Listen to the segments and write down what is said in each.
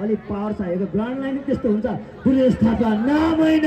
अलिक पावर चाहिएको ग्राउन्डलाई पनि त्यस्तो हुन्छ पुलिस थापा नाम होइन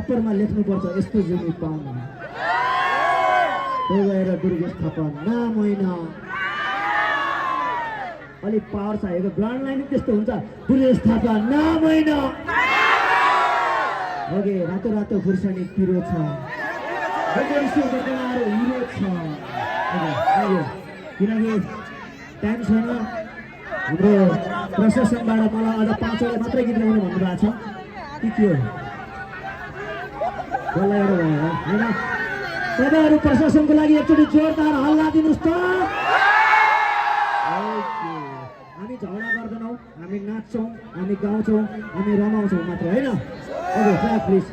खप्परमा लेख्नुपर्छ यस्तो जुमी पाउनु त्यही भएर दुर्गेश थापा नाम होइन अलिक पावर चाहिएको ग्राउन्डलाई पनि त्यस्तो हुन्छ दुर्गेश थापा नाम होइन अघि रातो रातो खुर्सानी पिरो छ हिरो छ किनकि टाइम छैन हाम्रो प्रशासनबाट मलाई अझ 5 वटा मात्रै गीत गाउनु भन्नुभएको छ के हो तपाईँहरू प्रशासनको लागि एकचोटि जोरदार हल्ला दिनुहोस् त हामी झगडा गर्दैनौँ हामी नाच्छौँ हामी गाउँछौँ हामी रमाउँछौँ मात्र होइन प्लिज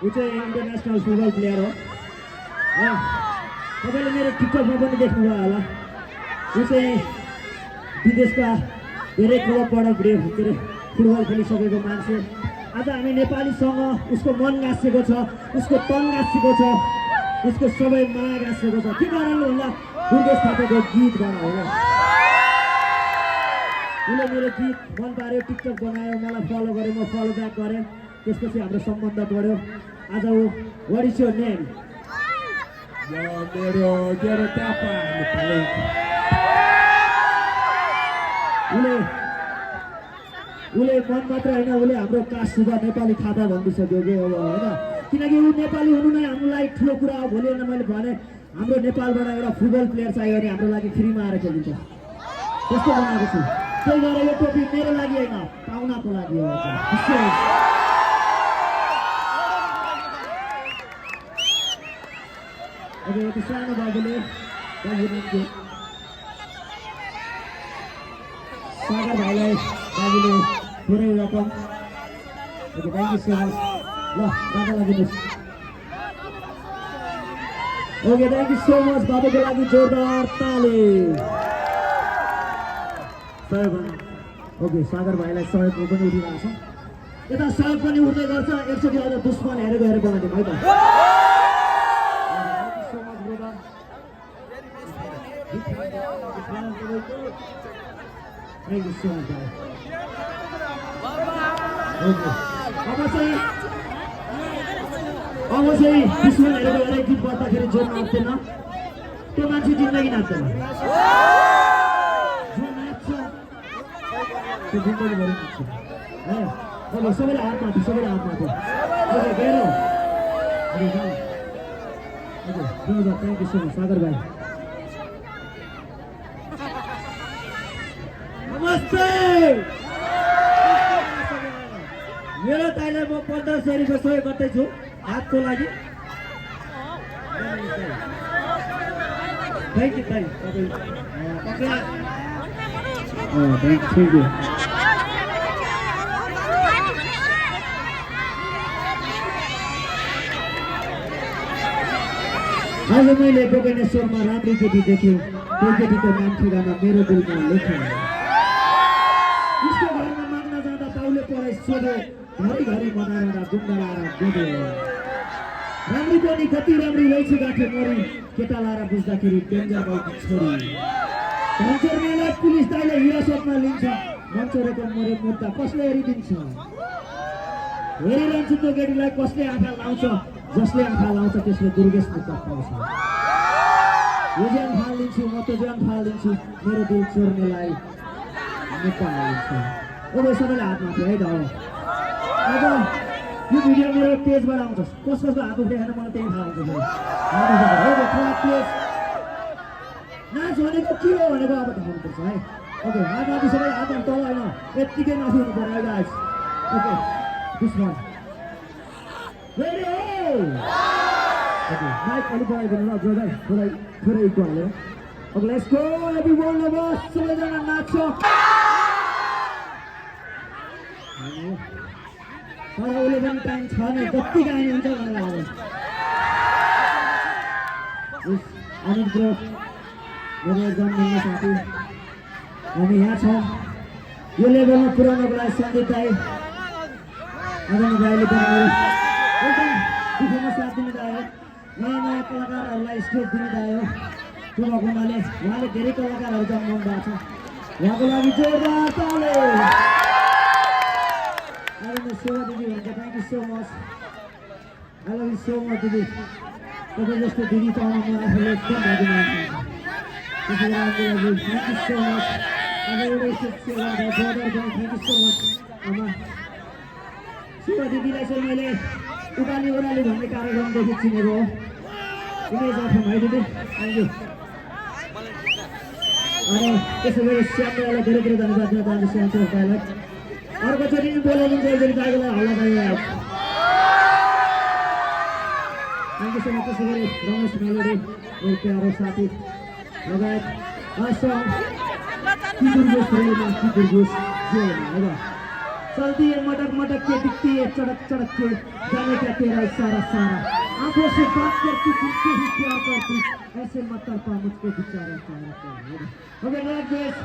ऊ चाहिँ इन्टरनेसनल फुटबल प्लेयर हो। तपाईँले मेरो टिकटकमा पनि देख्नुभयो होला। ऊ चाहिँ विदेशका धेरै क्लबबाट फुटबल खेलिसकेको मान्छे। आज हामी नेपालीसँग उसको मन गाँसेको छ, उसको तन गाँसेको छ, उसको सबै माया गाँसेको छ। के कारणले भन्दा दुर्गेश थापाको गीतबाट हो। उसले मेरो गीत मन पार्यो, टिकटक बनायो, मलाई फलो गरेँ, म फलो ब्याक गरेँ। त्यसपछि हाम्रो सम्बन्ध बढ्यो। आज ऊ व्हाट इज योर नेम? मेरो ट्यापा नेपाली। उसले मन मात्र होइन, उसले हाम्रो कास्ट सुधा नेपाली खाता भनिसक्यो कि अब होइन। किनकि ऊ नेपाली हुनु नै हामीलाई ठुलो कुरा हो। भोलि मैले भने हाम्रो नेपालबाट एउटा फुटबल प्लेयर चाहियो भने हाम्रो लागि फ्रीमा आएर खेलिन्छ। त्यस्तो बनाएको छु। त्यही भएर यो टोपी मेरो लागि होइन, पाहुनाको लागि हो। अब यति सानो बाबुले सागर भाइलाई बाबुले थोरै रकम। Thank you so much. ल बाबा लागिनुहोस्। Okay thank you so much. बाबाको लागि जोरदार ताली। ओके सागर भाइलाई सहयोग पनि उठिरहेको छ। यता सहयोग पनि उठ्दै गर्छ। एकचोटि अझ दुश्मन हेरेको हेरेर बनाइदिउँ है त। Thank you so much, guys. Okay. अब चाहिँ दुश्मनहरूको एउटा गीत बज्दाखेरि जो नाच्दैन त्यो मान्छे जिन्दगी नाच्दैन। जो नाच्छ त्यो जिन्दगीभरि नाच्छ। अब सबैले हात माथि, सबैले हात माथि। ओके गएर थ्याङ्क यू सो मच सागर भाइ। नमस्ते। मेरो दाइलाई म 1500 रुपियाँ सहयोग गर्दैछु हातको लागि। थ्याङ्क यू दाइ। Thank you. आज मैले गोकर्णेश्वरमा राम्री केटी देखेँ। त्यो केटीको नाम ठेगाना मेरो दिलमा लेखेँ। उसको घरमा माग्न जाँदा बाउले पढाइ सोध्यो। घरिघरि मनाएर गुन्डाएर गोदे। राम्री पनि कति राम्री रहेछ गाँठे मरी। केटा लाएर बुझ्दाखेरि डेन्जर भएको छोरी। धनचोर्नेलाई पुलिस दाइले हिरासतमा लिन्छ। मनचोरेको मरे मुद्दा कसले हेरिदिन्छ? हेरिरहन्छु त्यो केटीलाई कसले आँखा लाउँछ। जसले आँखा लाउँछ त्यसले दुर्गेश मुद्दा पाउँछ। यो ज्यान फालिदिन्छु, म त ज्यान फालिदिन्छु। मेरो दिल चोर्नेलाई मुद्दा हालिन्छ। अब सबैले हात माथि है त। अब यो भिडियो मेरो पेजबाट आउँछ। कसको हात उठेन मलाई त्यही थाहा हुन्छ। नाच भनेको के हो भनेको अब देखाउनुपर्छ है। ओके हात माथि सबै हात तल होइन, यत्तिकै माथि हुनु पर्यो गाइस। ओके दुश्मन रेडी हो। ओके माइक अलिक बढाइदिनु ल ब्रदर, थोरै इक्व हालेर। Okay let's go everyone. अब सबैजना नाच्छ। तर उसले पनि टाइम छ नि, जति गाउने हुन्छ मलाई अब अनित ब्रो मेरो एकदम मिल्ने साथी। हामी यहाँ छौँ यो लेभलमा पुर्याउनको लागि। सन्दीप दाई आगामी दाइले पनि मेरो एकदम दुःखमा साथ दिने दाइ हो। नयाँ नयाँ कलाकारहरूलाई स्टेज दिने दाइ हो। त्यो भएको हुनाले उहाँले धेरै कलाकारहरू जन्माउनु भएको छ। उहाँको लागि जोरदार ताली। सेवा दिदी भन्छ thank you so much. I love you so much दिदी। तपाईँ जस्तो दिदी पाउनु म आफूले एकदम भाग्यमान छु। त्यसै कारण थ्याङ्क यू सो मच। अब एउटा सेवा ब्रदर पनि थ्याङ्क यू सो मच। आमा सेवा दिदीलाई चाहिँ मैले उकाली ओह्राली भन्ने कार्यक्रमदेखि चिनेको हो। इमेज अफ है दिदी थ्याङ्क यू अनि त्यसो गरी श्यामलाई धेरै धेरै धन्यवाद दिन चाहन्छु श्यामको भाइलाई अर्कोचोटि बोलाउनुहुन्छ एकचोटि दाइकोलाई हल्ला दाइलाई थ्याङ्क यू सो मच त्यसो गरी रमेश मेलोडी मेरो प्यारो साथी लगायत चलती है मटक मटक के दिखती है चड़क चड़क के जाने क्या तेरा इशारा सारा आंखों से बात करती तुमसे ही प्यार करती ऐसे मत कर पा मुझको बेचारा सारा ओके नेक्स्ट बेस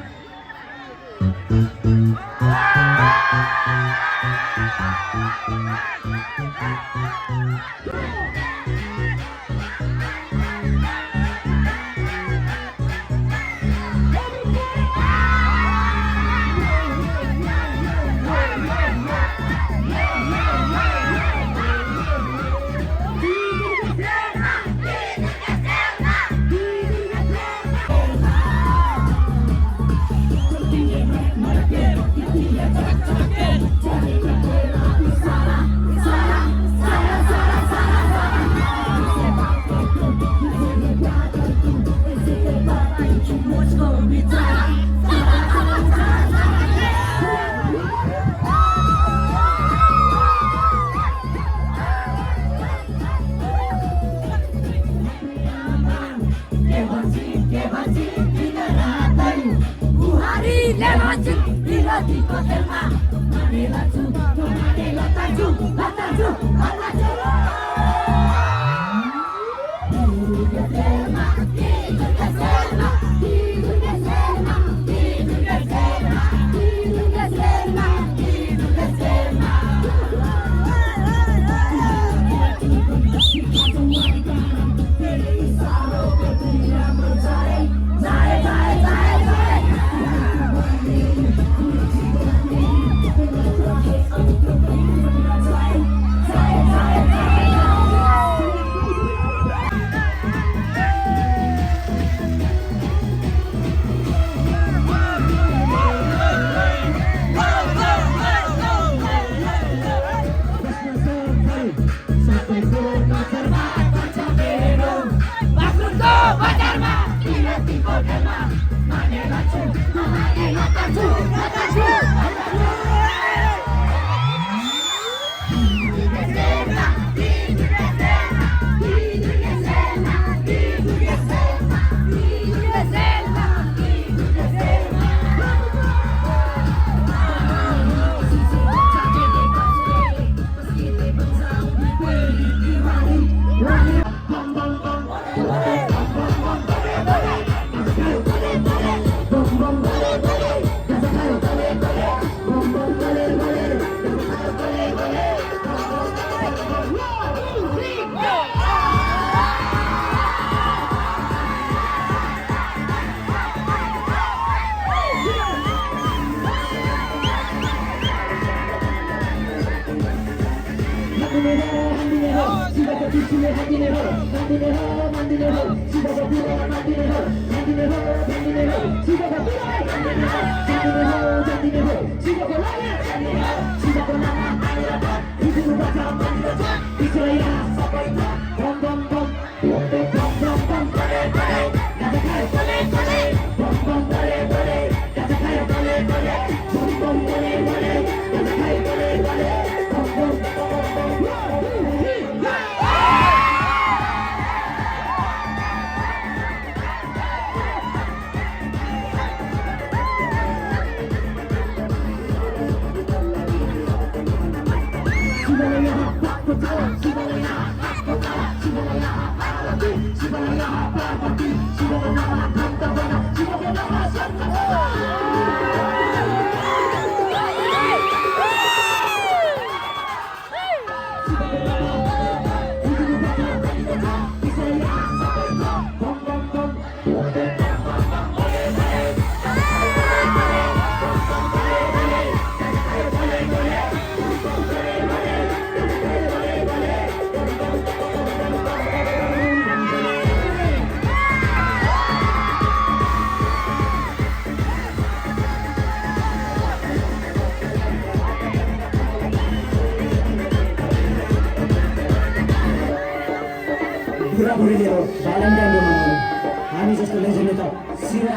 यसको लेजेन्डले त सिरा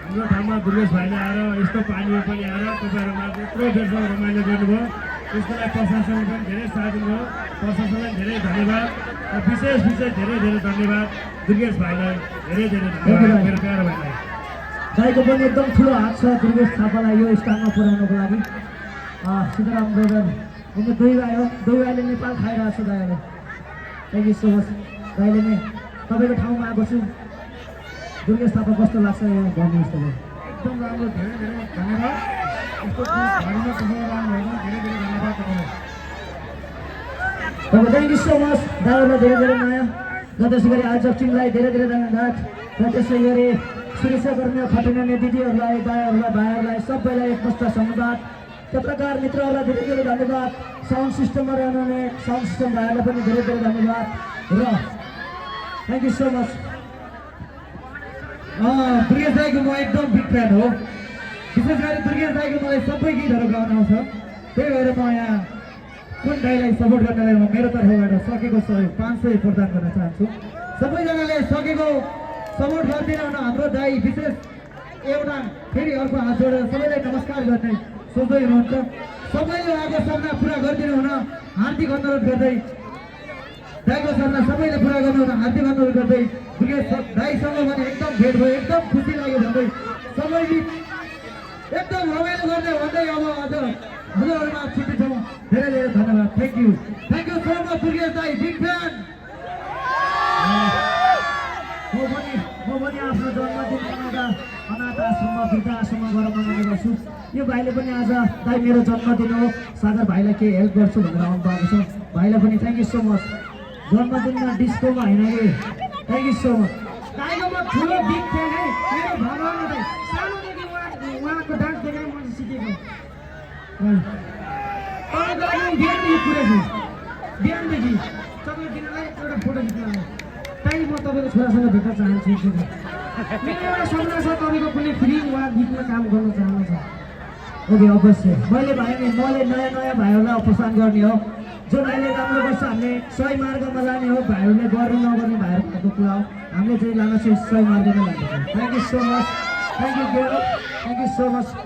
हाम्रो ठाउँमा दुर्गेश भाइले आएर यस्तो पानीमा पनि आएर तपाईँहरूमा यत्रो बेरसम्म रमाइलो गर्नुभयो त्यसको लागि प्रशासनले पनि धेरै साथ दिनुभयो प्रशासनलाई धेरै धन्यवाद र विशेष धेरै धन्यवाद दुर्गेश भाइलाई धेरै धन्यवाद मेरो प्यारो भाइलाई दाइको पनि एकदम ठुलो हात छ दुर्गेश थापालाई यो स्थानमा पुर्याउनको लागि सीताराम ब्रदर उनी दुई भाइले नेपाल खाइरहेको छ दाइले थ्याङ्क यू सो मच दाइले नै तपाईँको ठाउँमा आएको छु दुर्गेश थापा कस्तो लाग्छ यो भन्नुहोस् तपाईँ एकदम राम्रो धेरै धन्यवाद यस्तो घरमा कसैलाई राम्रो होइन धेरै धन्यवाद तपाईँलाई थ्याङ्क यू सो मच दाइहरूलाई धेरै माया र त्यसै गरी आज टिमलाई धेरै धन्यवाद र त्यसै गरी सुरक्षाकर्मी खटिने दिदीहरूलाई दाइहरूलाई भाइहरूलाई सबैलाई एकमुष्ट धन्यवाद पत्रकार मित्रहरूलाई धेरै धन्यवाद साउन्ड सिस्टममा रहनुहुने साउन्ड सिस्टम भाइहरूलाई पनि धेरै धन्यवाद र thank you so much Durgesh दाईको म एकदम बिग फ्यान हो विशेष गरी दुर्गेश दाईको मलाई सबै गीतहरू गाउन आउँछ त्यही भएर म यहाँ कुन दाईलाई सपोर्ट गर्नलाई म मेरो तर्फबाट सकेको सहयोग 500 प्रदान गर्न चाहन्छु सबैजनाले सकेको सपोर्ट गर्दिन हाम्रो दाई विशेष एउटा फेरि अर्को हात जोडेर सबैलाई नमस्कार गर्ने सोच्दै हुनुहुन्छ सबैले उहाँको सपना पुरा गरिदिनु हुन हार्दिक अनुरोध गर्दै दाइको सपना सबैले पुरा गर्नु हुन हार्दिक अनुरोध गर्दै दुर्गेश दाइसँग भने एकदम भेट भयो एकदम खुसी लाग्यो भन्दै सबैले एकदम रमाइलो गर्दै भन्दै अब आज हजुरहरूमा छुट्टिन्छौँ धेरै धन्यवाद thank you so much Durgesh दाइ बिग फ्यान म पनि आफ्नो जन्मदिन मनाउँदा अनाथ आश्रममा वृद्ध आश्रममा गएर मनाउने गर्छु यो भाइले पनि आज दाइ मेरो जन्मदिन हो सागर भाइलाई केही हेल्प गर्छु भनेर आउनु भएको छ भाइलाई पनि थ्याङ्क यू सो मच जन्मदिनमा डिस्कोमा होइन कि थ्याङ्क यू सो मच दाइको म ठुलो बिग फ्यान है मेरो भगवान दाइ सानोदेखि उहाँको डान्स देखेर मैले सिकेको बिहानदेखि पुऱ्याएको बिहानदेखि तपाईँ दिनलाई एउटा फोटो खिच्नु ताई म तपाईँको छोरासँग भेट्न चाहन्छु मेरो एउटा सपना छ तपाईँको कुनै फ्री वा गीतमा काम गर्न चाहनुहुन्छ ओके अवश्य मैले नयाँ भाइहरूलाई प्रोत्साहन गर्ने हो जो भाइले राम्रो गर्छ हामीले सही मार्गमा लाने हो भाइहरूले गर्ने नगर्ने भाइहरूको कुरा हो हामीले चाहिँ लान चाहिँ सही मार्गमा लाग्छ thank you so much thank you Gaurav thank you so much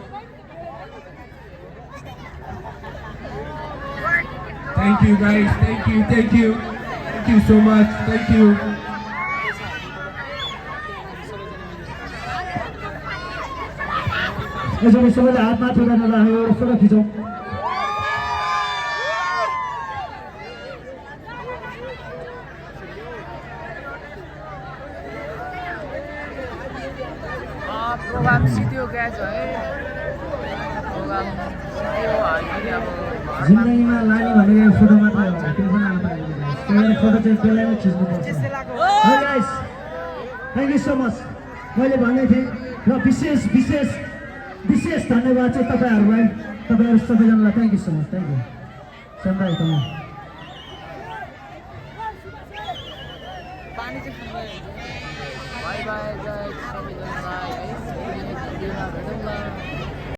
Thank you guys, thank you so much, thank you. यसरी सबैले हात माथि उठाएर राख्यो एउटा फोटो खिचौँ प्रोग्राम सिद्धियो क्या छ है प्रोग्राम सिद्धियो हामीले अब जिन्दगीमा लाने भनेको फोटो मात्रै हो टेन्सन लानु पर्दैन त्यही फोटो चाहिँ बेलामै खिच्नुपर्छ है guys thank you so much मैले भन्दै थिएँ र विशेष धन्यवाद चाहिँ तपाईँहरूलाई तपाईँहरू सबैजनालाई thank you so much thank you सन्दाई तपाईँ पानी चाहिँ बाई बाई सबैजनालाई है भेटौँला